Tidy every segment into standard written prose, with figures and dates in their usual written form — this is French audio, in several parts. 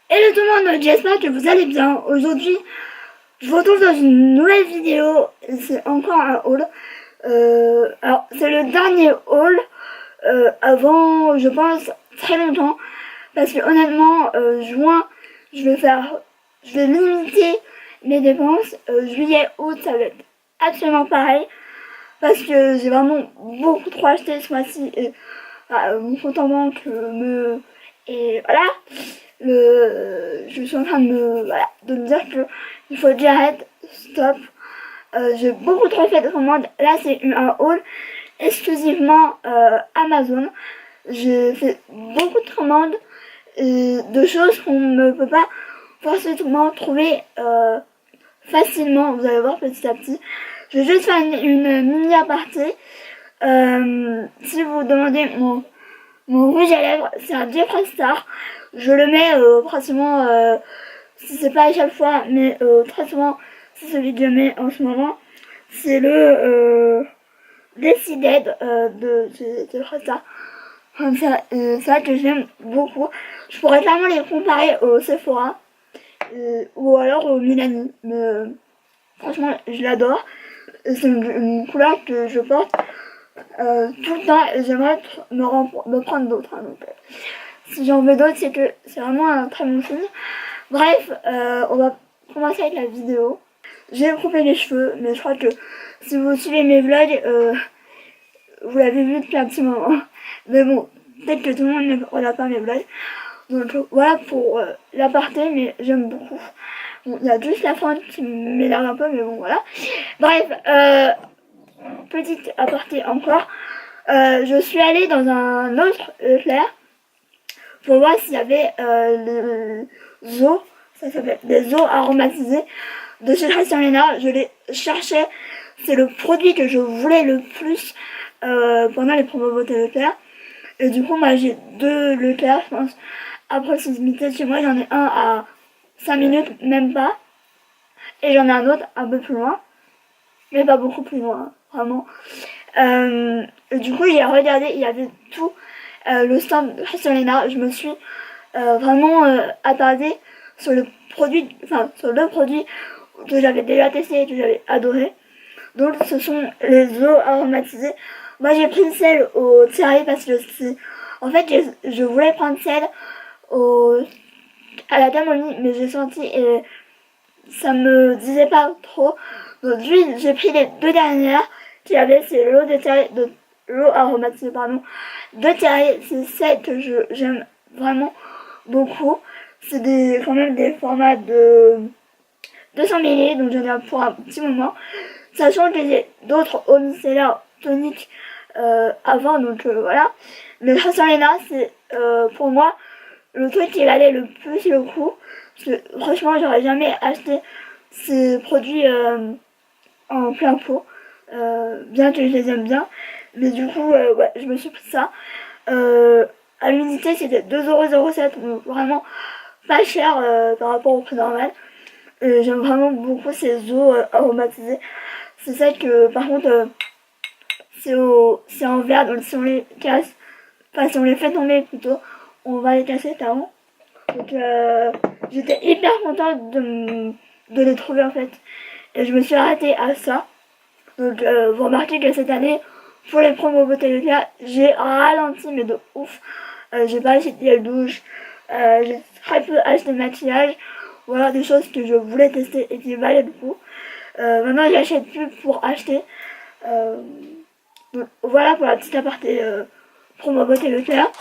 Hello tout le monde, j'espère que vous allez bien. Aujourd'hui, je vous retrouve dans une nouvelle vidéo. C'est encore un haul. Alors, c'est le dernier haul avant, je pense, très longtemps. Parce que honnêtement, juin, je vais limiter mes dépenses. Juillet, août, ça va être absolument pareil. Parce que j'ai vraiment beaucoup trop acheté ce mois-ci. Et mon compte en banque Et voilà. Je suis en train de me dire que il faut que j'arrête, stop. J'ai beaucoup trop fait de commandes. Là, c'est un haul exclusivement Amazon. J'ai fait beaucoup de commandes de choses qu'on ne peut pas forcément trouver facilement. Vous allez voir petit à petit. Je vais juste faire une mini aparté. Si vous vous demandez mon rouge à lèvres, c'est un Jeffree Star. Je le mets pratiquement, si c'est pas à chaque fois, mais très souvent, c'est celui que je mets en ce moment. C'est le Decided de Jeffree Star. Comme ça, c'est ça que j'aime beaucoup. Je pourrais clairement les comparer au Sephora ou alors au Milani. Mais franchement, je l'adore. C'est une couleur que je porte tout le temps et j'aimerais me prendre d'autres. Donc, si j'en veux d'autres, c'est que c'est vraiment un très bon signe. Bref, on va commencer avec la vidéo. J'ai coupé les cheveux, mais je crois que si vous suivez mes vlogs, vous l'avez vu depuis un petit moment. Mais bon, peut-être que tout le monde ne regarde pas mes vlogs. Donc voilà pour l'aparté, mais j'aime beaucoup. Bon, il y a juste la fin qui m'énerve un peu, mais bon voilà. Bref, petite aparté encore. Je suis allée dans un autre Leclerc pour voir s'il y avait les eaux, ça s'appelle des eaux aromatisées de chez Christian Lena. Je les cherchais, c'est le produit que je voulais le plus pendant les promos beauté Leclerc. Et du coup, moi j'ai deux Leclerc, je pense, à proximité de chez moi. J'en ai un à 5 minutes, même pas. Et j'en ai un autre un peu plus loin, mais pas beaucoup plus loin, vraiment. Et du coup, j'ai regardé, il y avait tout le stand de Christian Lena. Je me suis vraiment attardée sur le produit, sur le produit que j'avais déjà testé et que j'avais adoré. Donc, ce sont les eaux aromatisées. Moi, j'ai pris celle au Thierry parce que en fait, je voulais prendre celle à la camomille, mais j'ai senti et ça me disait pas trop. Donc, j'ai pris les deux dernières qu'il y avait, c'est l'eau aromatisée, pardon, de Thierry. C'est celle que j'aime vraiment beaucoup. C'est quand même des formats de 200 ml, donc j'en ai pour un petit moment. Sachant que j'ai d'autres home sellers toniques avant, donc voilà. Mais Christian Lena, c'est pour moi le truc qui valait le plus le coup. Parce que franchement, j'aurais jamais acheté ces produits en plein pot. Bien que je les aime bien. Mais du coup, ouais, je me suis pris ça. À l'unité, c'était 2,07€, donc vraiment pas cher par rapport au prix normal. J'aime vraiment beaucoup ces eaux aromatisées. C'est ça que, par contre, c'est en verre, donc si on les casse, enfin si on les fait tomber plutôt, on va les casser carrément. Donc j'étais hyper contente de les trouver en fait. Et je me suis arrêtée à ça. Donc vous remarquez que cette année, pour les promos beauté Leclerc, j'ai ralenti mais de ouf. J'ai pas acheté de gel douche, j'ai très peu acheté de maquillage. Voilà des choses que je voulais tester et qui valaient le coup. Maintenant j'achète plus pour acheter. Donc, voilà pour la petite aparté promo beauté Leclerc.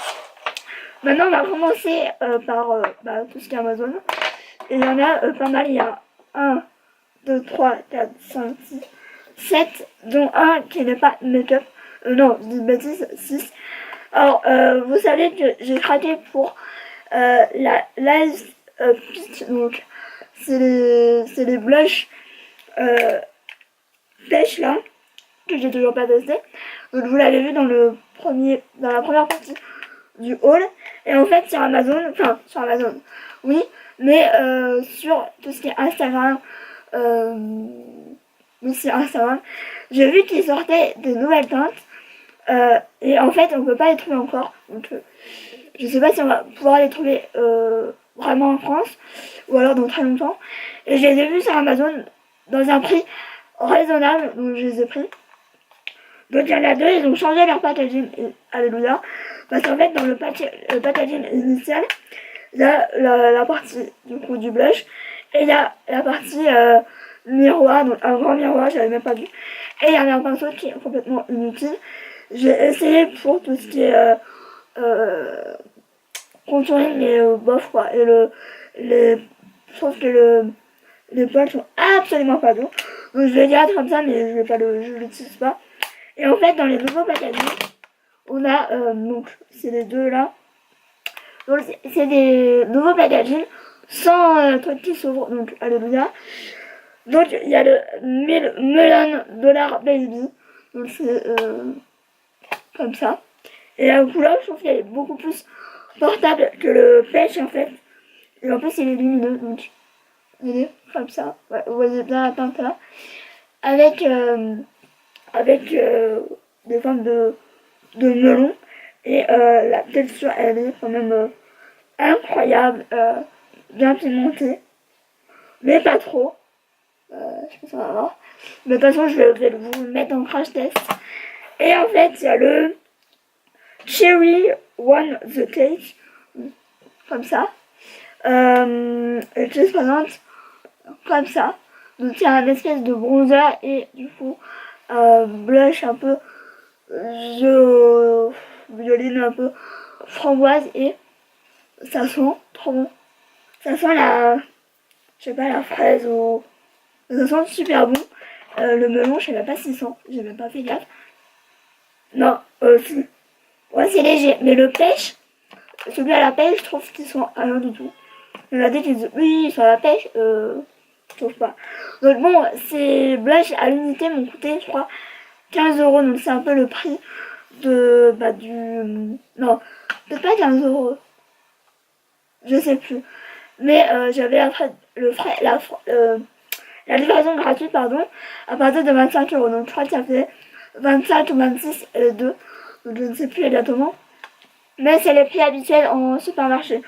Maintenant on va commencer par tout ce qui est Amazon. Et il y en a pas mal, il y a 1, 2, 3, 4, 5, 6, 7, dont un qui n'est pas make-up. Non, je dis bêtise, 6. Alors, vous savez que j'ai craqué pour la Live Peach, donc c'est les blushs pêche là, que j'ai toujours pas testé. Donc vous l'avez vu dans la première partie du haul. Et en fait sur Amazon, oui, mais sur tout ce qui est Instagram, aussi Instagram, j'ai vu qu'ils sortaient des nouvelles teintes. Et en fait on peut pas les trouver encore. Donc je sais pas si on va pouvoir les trouver vraiment en France, ou alors dans très longtemps. Et je les ai vus sur Amazon dans un prix raisonnable, donc je les ai pris. Donc il y en a deux, ils ont changé leur packaging, et, alléluia, parce qu'en fait dans le packaging initial, il y a la partie du coup du blush, et il y a la partie miroir, donc un grand miroir, j'avais même pas vu, et il y a un pinceau qui est complètement inutile. J'ai essayé pour tout ce qui est contouring et bof quoi, et je trouve que les poils sont absolument pas doux, donc je le garde comme ça, mais je l'utilise pas. Et en fait, dans les nouveaux packaging, on a donc c'est les deux là. Donc c'est des nouveaux packaging sans truc qui s'ouvre, donc alléluia. Donc il y a le Melon Dollar Baby, donc c'est comme ça. Et la couleur, je trouve qu'elle est beaucoup plus portable que le pêche en fait. Et en plus il est lumineux, donc il est comme ça. Ouais, vous voyez bien la teinte là. Avec des formes de melon. Et la texture, elle est quand même incroyable, bien pimentée, mais pas trop. Je pense qu'on va voir. Mais de toute façon, je vais vous mettre en crash test. Et en fait, il y a le Cherry One The Cake, comme ça. Et qui se présente comme ça. Donc il y a un espèce de bronzer et du coup blush un peu violine, un peu framboise, et ça sent trop bon. Ça sent je sais pas, la fraise, ou ça sent super bon. Le melon, je sais même pas s'il sent, j'ai même pas fait gaffe. Non, si. Ouais, c'est léger, mais le pêche, celui à la pêche, je trouve qu'il sent rien du tout. Il y en a des qui disent oui, sur la pêche, je trouve pas. Donc bon, ces blushs à l'unité m'ont coûté, je crois, 15€, donc c'est un peu le prix non, peut-être pas 15€, je sais plus. Mais j'avais la livraison gratuite, pardon, à partir de 25€. Donc je crois que ça fait 25 ou 26 les deux. Donc je ne sais plus exactement. Mais c'est les prix habituels en supermarché.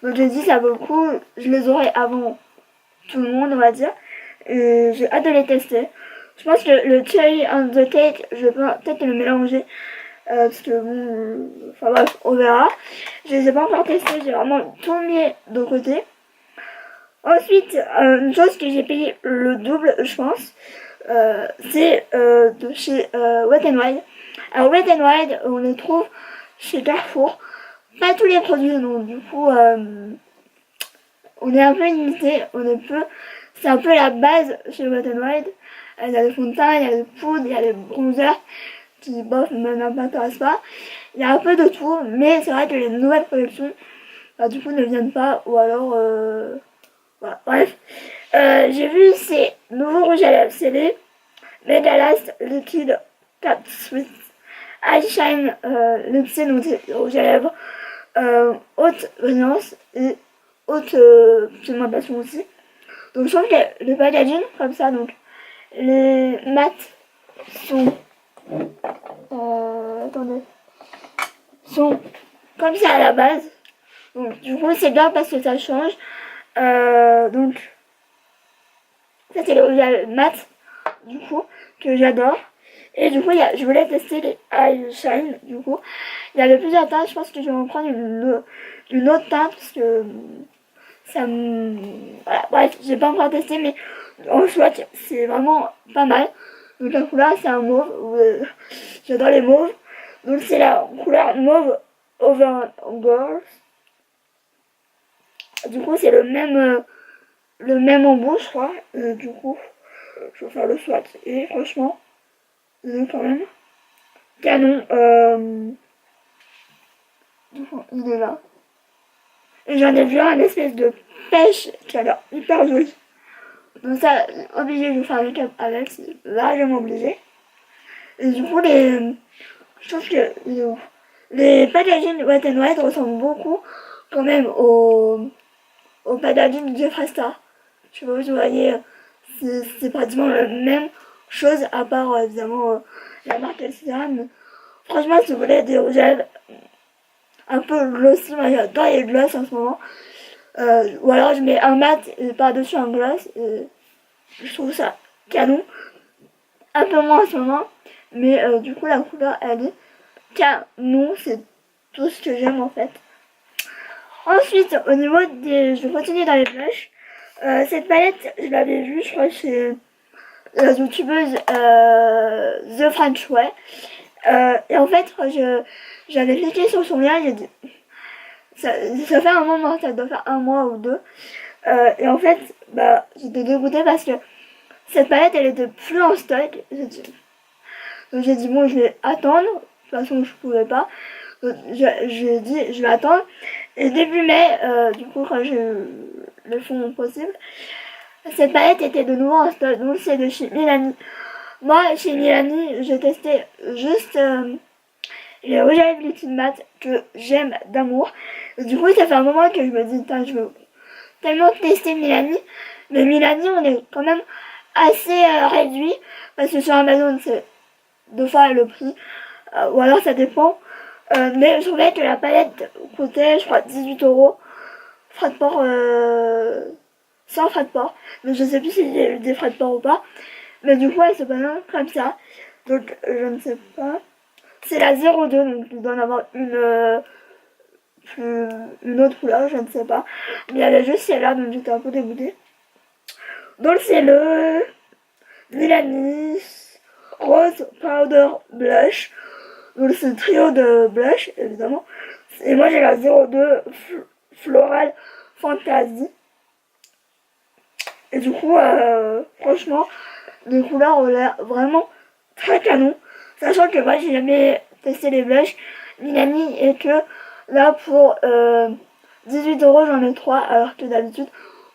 Donc j'ai dit ça vaut le coup, je les aurai avant tout le monde, on va dire. Et j'ai hâte de les tester. Je pense que le cherry on the cake, je vais peut-être le mélanger. Parce que bon, enfin bref, on verra. Je les ai pas encore testés, j'ai vraiment tout mis de côté. Ensuite, une chose que j'ai payé le double, je pense, c'est de chez Wet n Wild. Alors Wet n Wild, on les trouve chez Carrefour. Pas tous les produits, donc du coup, on est un peu limité, on est peu. C'est un peu la base chez Wet n Wild. Il y a les fonds de teint, il y a les poudres, il y a les bronzers qui, bof, ne m'intéressent pas. Il y a un peu de tout, mais c'est vrai que les nouvelles collections, bah, du coup, ne viennent pas, ou alors, voilà, bref. J'ai vu ces nouveaux rouges à lèvres, c'est les Megalast Liquid Cat Sweet Eyeshine Lipstick, donc c'est rouge à lèvres haute brillance et haute pigmentation aussi. Donc je trouve que le packaging comme ça, donc les mattes sont attendez, sont comme ça à la base. Donc du coup c'est bien parce que ça change. Donc ça c'est le rouge mat du coup que j'adore. Et du coup je voulais tester les eyeshine. Du coup il y avait plusieurs teintes, je pense que je vais en prendre une autre teinte parce que ça me... Voilà, bref, j'ai pas encore testé, mais en soit c'est vraiment pas mal. Donc la couleur c'est un mauve, j'adore les mauves. Donc c'est la couleur mauve over girls. Du coup c'est le même embout je crois. Du coup je vais faire le swatch et franchement il est quand même canon. Du coup il est là. Et j'en ai vu un espèce de pêche qui a l'air hyper joli. Donc ça, obligé de faire le make-up avec, c'est largement obligé. Et du coup, je trouve que les packaging Wet n Wild ressemblent beaucoup quand même au packaging de Jeffree Star. Je sais pas si vous voyez, c'est pratiquement la même chose à part évidemment la marque etc. Mais franchement, si vous voulez des rouges à lèvres un peu glossy, moi j'adore les gloss en ce moment. Ou alors je mets un mat et par-dessus un gloss. Et je trouve ça canon. Un peu moins en ce moment. Mais du coup la couleur elle est canon. C'est tout ce que j'aime en fait. Ensuite au niveau des... Je continue dans les blushs. Cette palette je l'avais vue je crois chez la youtubeuse The French Way. Et en fait quand j'avais cliqué sur son lien, j'ai dit ça fait un moment, ça doit faire un mois ou deux. Et en fait, bah, j'étais dégoûtée parce que cette palette, elle était plus en stock. Donc j'ai dit, bon, je vais attendre. De toute façon, je pouvais pas. Donc j'ai dit, je vais attendre. Et début mai, du coup, quand j'ai eu le fond possible, cette palette était de nouveau en stock. Donc c'est de chez Milani. Moi, chez Milani, j'ai testé juste les rouges à lèvres liquide mat que j'aime d'amour. Du coup, ça fait un moment que je me dis, je veux tellement tester Milani. Mais Milani, on est quand même assez réduit. Parce que sur Amazon, c'est 2 fois le prix. Ou alors, ça dépend. Mais je trouvais que la palette coûtait, je crois, 18€. Frais de port, sans frais de port. Mais je sais plus si j'ai eu des frais de port ou pas. Mais du coup, elle se présente comme ça. Donc, je ne sais pas. C'est la 02, donc il doit en avoir une autre couleur, je ne sais pas. Mais il y avait juste celle-là, donc j'étais un peu dégoûtée. Donc c'est le Milani Rose Powder Blush. Donc c'est le trio de blush, évidemment. Et moi j'ai la 02 Floral Fantasy. Et du coup, franchement, les couleurs ont l'air vraiment très canon. Sachant que moi j'ai jamais testé les blushs Milani et que là pour 18€ j'en ai 3 alors que d'habitude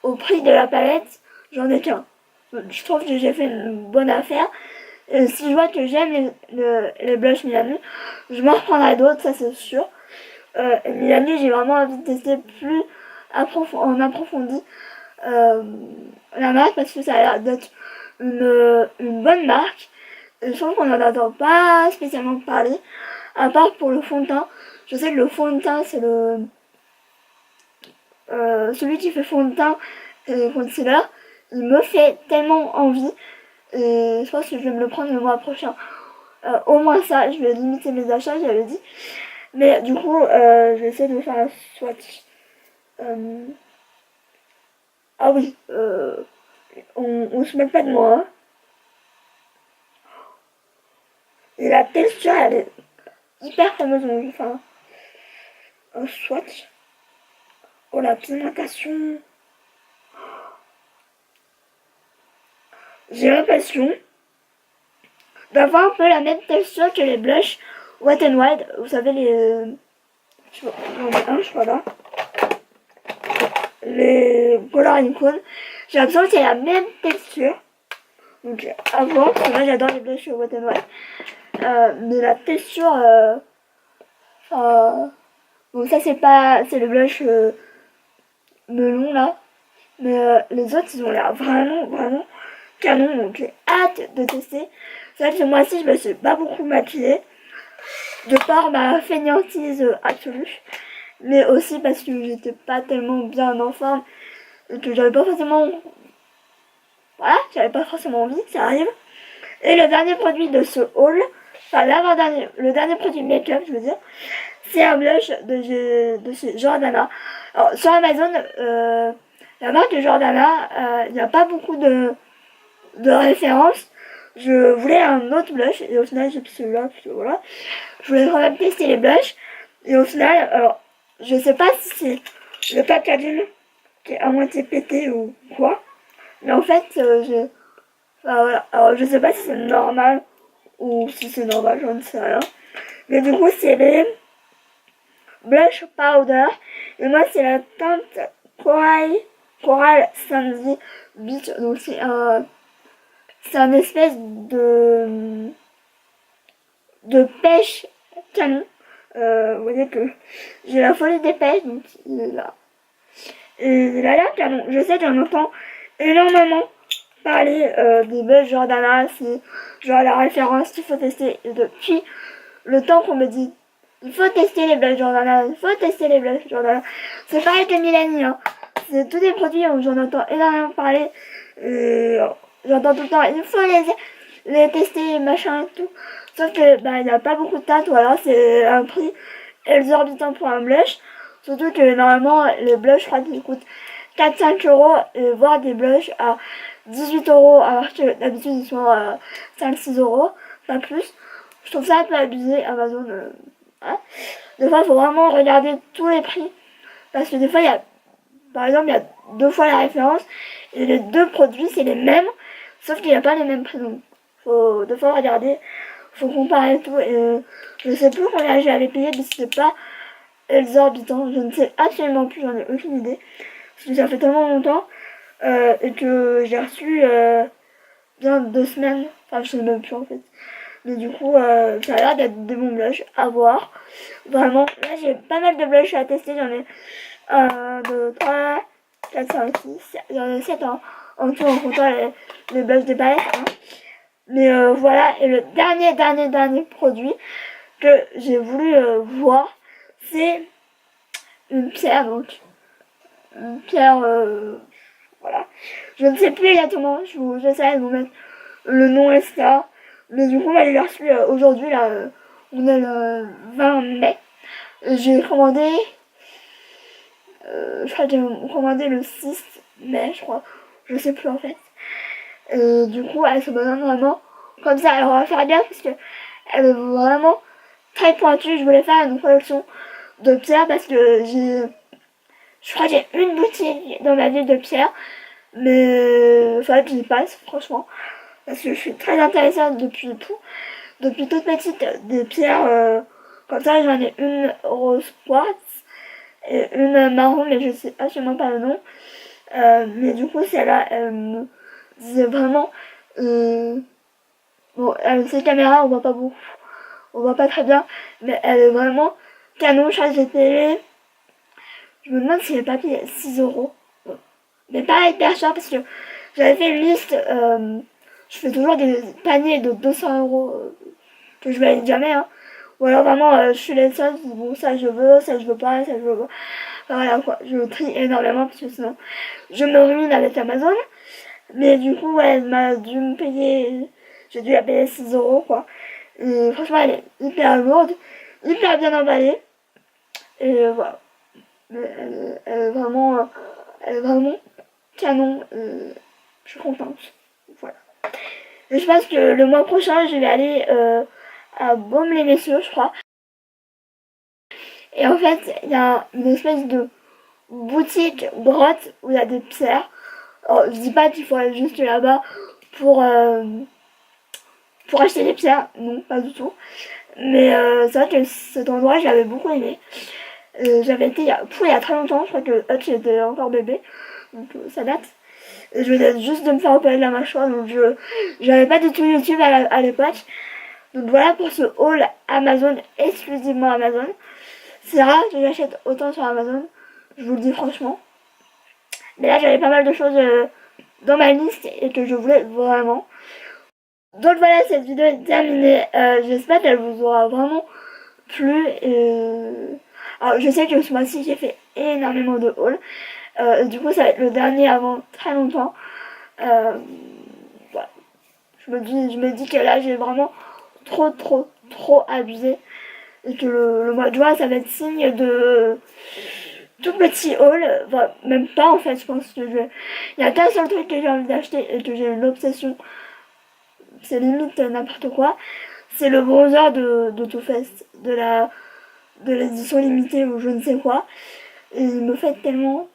au prix de la palette j'en ai qu'un. Je trouve que j'ai fait une bonne affaire. Et si je vois que j'aime les blushs Milani, je m'en reprendrai d'autres, ça c'est sûr. Milani j'ai vraiment envie de tester plus en approfondi la marque parce que ça a l'air d'être une bonne marque. Je trouve qu'on n'en entend pas spécialement parler, à part pour le fond de teint. Je sais que le fond de teint, c'est celui qui fait fond de teint et concealer. Il me fait tellement envie. Et je pense que je vais me le prendre le mois prochain. Au moins ça, je vais limiter mes achats, j'avais dit. Mais du coup, je vais essayer de faire un swatch. Ah oui, on se moque pas de moi. Hein. Et la texture, elle est hyper fameuse. On va faire un swatch. Oh, la pigmentation. J'ai l'impression d'avoir un peu la même texture que les blushs Wet n Wild. Vous savez, j'en ai un, je crois, là. Les Coloring Cool. J'ai l'impression que c'est la même texture. Donc, à voir. Parce que moi, j'adore les blushs Wet n Wild. Mais la texture, bon ça c'est le blush melon là, mais les autres ils ont l'air vraiment canon, donc j'ai hâte de tester. C'est vrai que moi aussi je me suis pas beaucoup maquillée, de par ma fainéantise absolue, mais aussi parce que j'étais pas tellement bien en forme, et que j'avais pas forcément envie, ça arrive. Et le dernier produit de ce haul, enfin l'avant-dernier, le dernier produit make-up je veux dire, c'est un blush de chez Jordana. Alors sur Amazon, la marque de Jordana, il n'y a pas beaucoup de références. Je voulais un autre blush et au final j'ai pris celui-là parce que voilà. Je voulais quand même tester les blushs et au final, alors je sais pas si c'est le packaging qui est à moitié pété ou quoi, mais en fait enfin, voilà. Alors je sais pas si c'est normal ou si c'est normal, j'en sais rien. Mais du coup c'est les blush powder et moi c'est la teinte Coral Sandy Beach, donc c'est un espèce de pêche canon. Vous voyez que j'ai la folie des pêches, donc il est là. Et il a l'air canon. Je sais que j'en entends énormément parler des blushs Jordana, c'est genre la référence qu'il faut tester. Et depuis le temps qu'on me dit il faut tester les blushs Jordana, il faut tester les blushs Jordana. C'est pareil que Milani, hein. c'est tous des produits où j'en entends énormément parler. J'entends tout le temps, il faut les tester, machin et tout. Sauf que il n'y a pas beaucoup de teintes, ou alors c'est un prix exorbitant pour un blush. Surtout que normalement les blushs, je crois qu'ils coûtent 4-5 euros, voire des blushs à 18 euros, alors que d'habitude ils sont à 5-6 euros, pas plus. Je trouve ça un peu abusé, Amazon. Hein. Des fois, il faut vraiment regarder tous les prix. Parce que des fois, par exemple, il y a 2 fois la référence. Et les 2 produits, c'est les mêmes. Sauf qu'il n'y a pas les mêmes prix. Donc, faut 2 fois regarder. Faut comparer et tout. Et je sais plus combien j'avais payé, mais c'était pas exorbitant. Je ne sais absolument plus, j'en ai aucune idée. Parce que ça fait tellement longtemps. Et que j'ai reçu bien 2 semaines. Enfin, je sais même plus en fait. Mais du coup, ça a l'air d'être des bons blushs à voir. Vraiment, là j'ai pas mal de blushs à tester. J'en ai 1, 2, 3, 4, 5, 6. J'en ai 7 en tout en comptant les blushs des palettes. Hein. Mais voilà, et le dernier produit que j'ai voulu voir, c'est une pierre. Donc, une pierre, voilà. Je ne sais plus exactement, j'essaierai de vous mettre le nom, etc. Mais du coup, je l'ai reçu aujourd'hui, là, on est le 20 mai. J'ai commandé, je crois que j'ai commandé le 6 mai, je crois. Je sais plus en fait. Du coup, elle se donne vraiment comme ça. Alors, on va faire bien parce que elle est vraiment très pointue. Je voulais faire une collection de pierres parce que je crois que j'ai une boutique dans ma ville de pierres. Mais, enfin, j'y passe, franchement. Parce que je suis très intéressante depuis toute petite, des pierres comme ça. J'en ai une rose quartz et une marron, mais je sais absolument pas le nom. Mais du coup, celle-là, elle me disait vraiment... bon, avec cette caméra, on voit pas beaucoup, on voit pas très bien, mais elle est vraiment canon. Je crois que j'ai payé... Je me demande si j'ai pas payé 6 euros. Mais pas hyper cher parce que j'avais fait une liste... je fais toujours des paniers de 200 euros que je valide jamais. Hein. Ou alors vraiment, je suis les seuls, bon, ça je veux pas, ça je veux pas. Enfin, voilà quoi, je trie énormément parce que sinon je me ruine avec Amazon. Mais du coup, ouais, elle m'a dû me payer, j'ai dû la payer 6 euros quoi. Et franchement, elle est hyper lourde, hyper bien emballée. Et voilà. Mais elle est vraiment canon. Je suis contente. Voilà. Et je pense que le mois prochain, je vais aller à Baume-les-Messieurs, je crois. Et en fait, il y a une espèce de boutique, grotte, où il y a des pierres. Alors, je dis pas qu'il faut aller juste là-bas pour acheter des pierres. Non, pas du tout. Mais c'est vrai que cet endroit, j'avais beaucoup aimé. J'avais été il y a très longtemps. Je crois que Hutch était encore bébé. Donc ça date. Et je venais juste de me faire opérer de la mâchoire. Donc j'avais pas du tout YouTube à l'époque. Donc voilà pour ce haul Amazon, exclusivement Amazon. C'est rare que j'achète autant sur Amazon, je vous le dis franchement. Mais là j'avais pas mal de choses dans ma liste et que je voulais vraiment. Donc voilà, cette vidéo est terminée. J'espère qu'elle vous aura vraiment plu. Alors je sais que ce mois-ci j'ai fait énormément de hauls. Du coup ça va être le dernier avant très longtemps. Voilà. Je me dis que là j'ai vraiment trop abusé. Et que le mois de juin, ça va être signe de tout petit haul. Enfin, même pas en fait, je pense que il y a qu'un seul truc que j'ai envie d'acheter et que j'ai une obsession. C'est limite n'importe quoi. C'est le bronzer de Too Faced, de l'édition limitée ou je ne sais quoi. Et il me fait tellement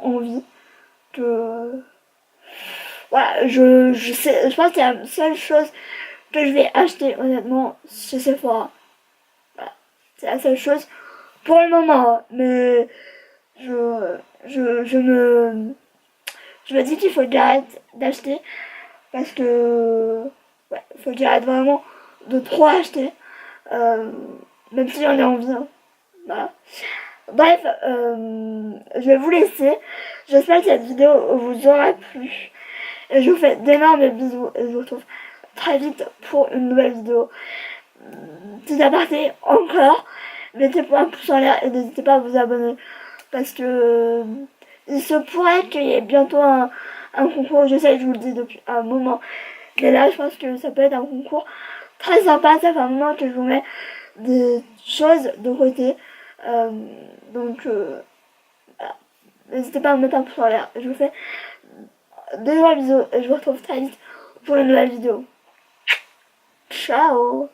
envie que... Voilà, je pense que c'est la seule chose que je vais acheter honnêtement chez Sephora. C'est la seule chose pour le moment. Mais je me dis qu'il faut que j'arrête d'acheter. Parce que ouais, il faut que j'arrête vraiment de trop acheter. Même si j'en ai envie. Hein. Voilà. Bref, je vais vous laisser. J'espère que cette vidéo vous aura plu. Et je vous fais d'énormes bisous. Et je vous retrouve très vite pour une nouvelle vidéo. Petit aparté encore, mettez un pouce en l'air et n'hésitez pas à vous abonner parce que il se pourrait qu'il y ait bientôt un concours, je sais, je vous le dis depuis un moment. Mais là, je pense que ça peut être un concours très sympa. Ça fait un moment que je vous mets des choses de côté. Donc, voilà. N'hésitez pas à me mettre un pouce en l'air. Je vous fais de gros bisous et je vous retrouve très vite pour une nouvelle vidéo. Ciao!